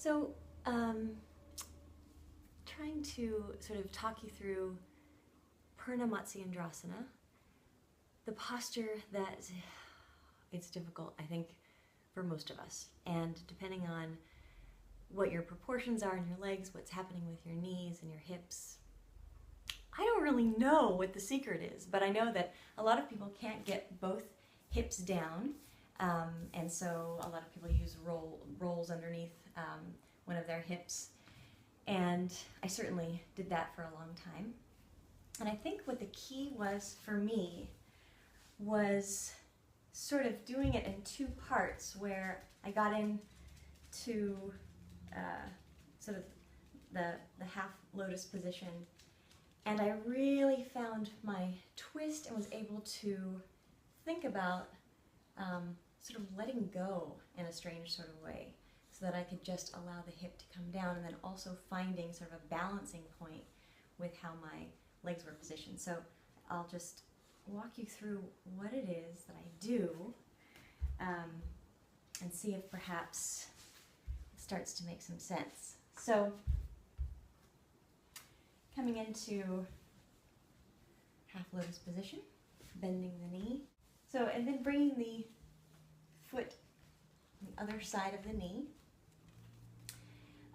So, trying to sort of talk you through Purna Matsyendrasana, the posture that it's difficult, I think, for most of us. And depending on what your proportions are in your legs, what's happening with your knees and your hips, I don't really know what the secret is, but I know that a lot of people can't get both hips down, and so a lot of people use rolls underneath one of their hips, and I certainly did that for a long time. And I think what the key was for me was sort of doing it in two parts, where I got into sort of the half lotus position, and I really found my twist and was able to think about sort of letting go in a strange sort of way, so that I could just allow the hip to come down, and then also finding sort of a balancing point with how my legs were positioned. So I'll just walk you through what it is that I do, and see if perhaps it starts to make some sense. So coming into half lotus position, bending the knee. So, and then bringing the foot on the other side of the knee.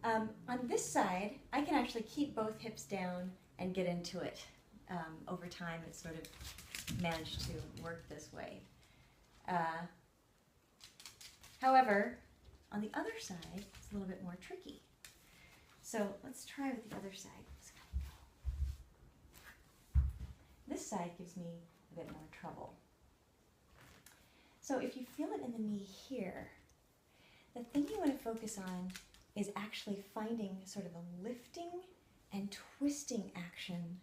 On this side, I can actually keep both hips down and get into it. Over time, it's sort of managed to work this way. However, on the other side, it's a little bit more tricky. So let's try with the other side. This side gives me a bit more trouble. So if you feel it in the knee here, the thing you want to focus on is actually finding sort of a lifting and twisting action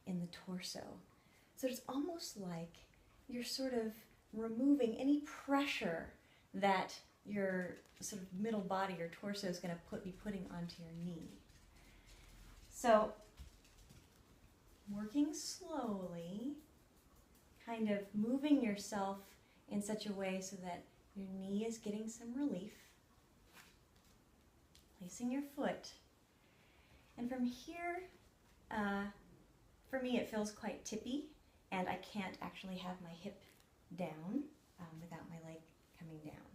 in the torso. So it's almost like you're sort of removing any pressure that your sort of middle body, your torso, is going to be putting onto your knee. So working slowly, kind of moving yourself in such a way so that your knee is getting some relief, placing your foot. And from here, for me it feels quite tippy, and I can't actually have my hip down without my leg coming down.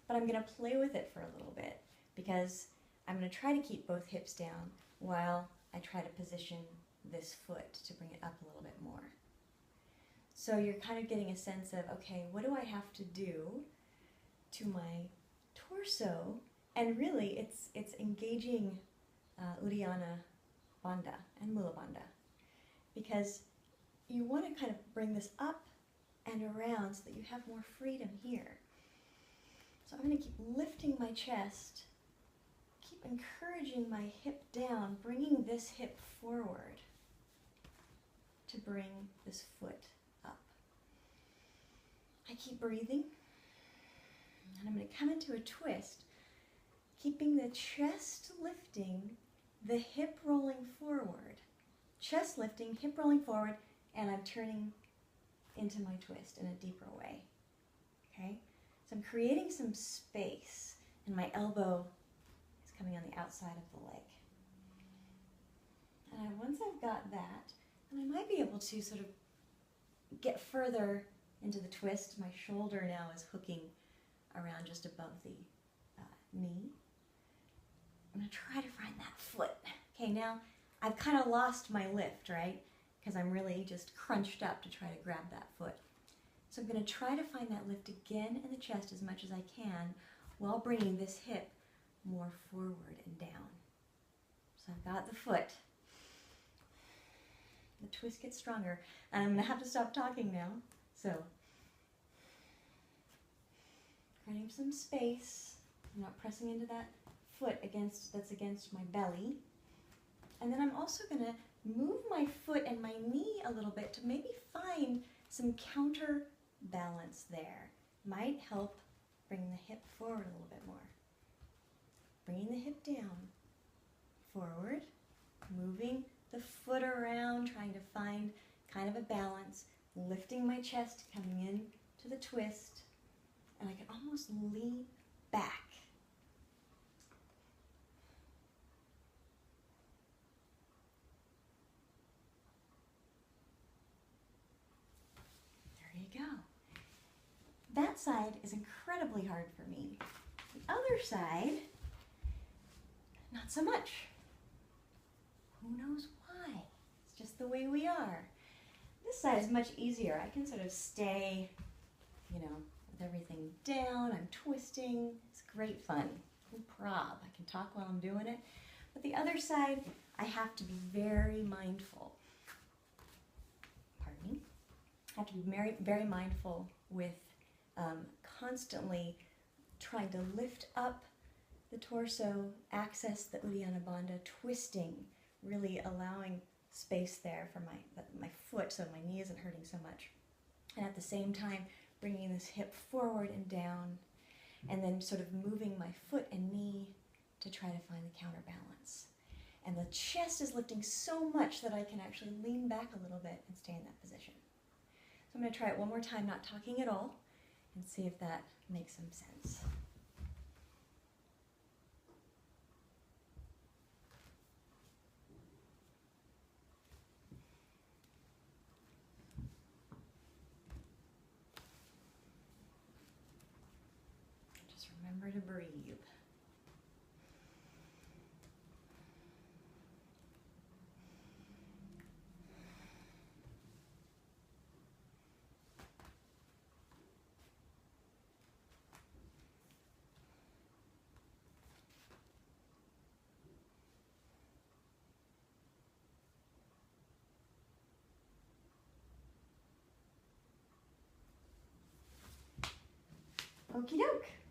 But I'm going to play with it for a little bit, because I'm going to try to keep both hips down while I try to position this foot to bring it up a little bit more. So you're kind of getting a sense of, okay, what do I have to do to my torso? And really, it's engaging uddiyana bandha and mula bandha, because you want to kind of bring this up and around so that you have more freedom here. So I'm going to keep lifting my chest, keep encouraging my hip down, bringing this hip forward to bring this foot up. I keep breathing, and I'm going to come into a twist, keeping the chest lifting, the hip rolling forward. Chest lifting, hip rolling forward, and I'm turning into my twist in a deeper way. Okay? So I'm creating some space, and my elbow is coming on the outside of the leg. And once I've got that, then I might be able to sort of get further into the twist. My shoulder now is hooking around just above the knee. I'm going to try to find that foot. Okay, now I've kind of lost my lift, right? Because I'm really just crunched up to try to grab that foot. So I'm going to try to find that lift again in the chest as much as I can, while bringing this hip more forward and down. So I've got the foot. The twist gets stronger, and I'm going to have to stop talking now. So, creating some space. I'm not pressing into that foot that's against my belly. And then I'm also going to move my foot and my knee a little bit to maybe find some counter balance there. Might help bring the hip forward a little bit more. Bringing the hip down, forward, moving the foot around, trying to find kind of a balance, lifting my chest, coming in to the twist, and I can almost lean back side is incredibly hard for me. The other side, not so much. Who knows why? It's just the way we are. This side is much easier. I can sort of stay, you know, with everything down. I'm twisting. It's great fun. No prob. I can talk while I'm doing it. But the other side, I have to be very mindful. Pardon me. I have to be very, very mindful with constantly trying to lift up the torso, access the uddiyana bandha, twisting, really allowing space there for my foot so my knee isn't hurting so much. And at the same time, bringing this hip forward and down, and then sort of moving my foot and knee to try to find the counterbalance. And the chest is lifting so much that I can actually lean back a little bit and stay in that position. So I'm going to try it one more time, not talking at all, and see if that makes some sense. Just remember to breathe. Okie doke.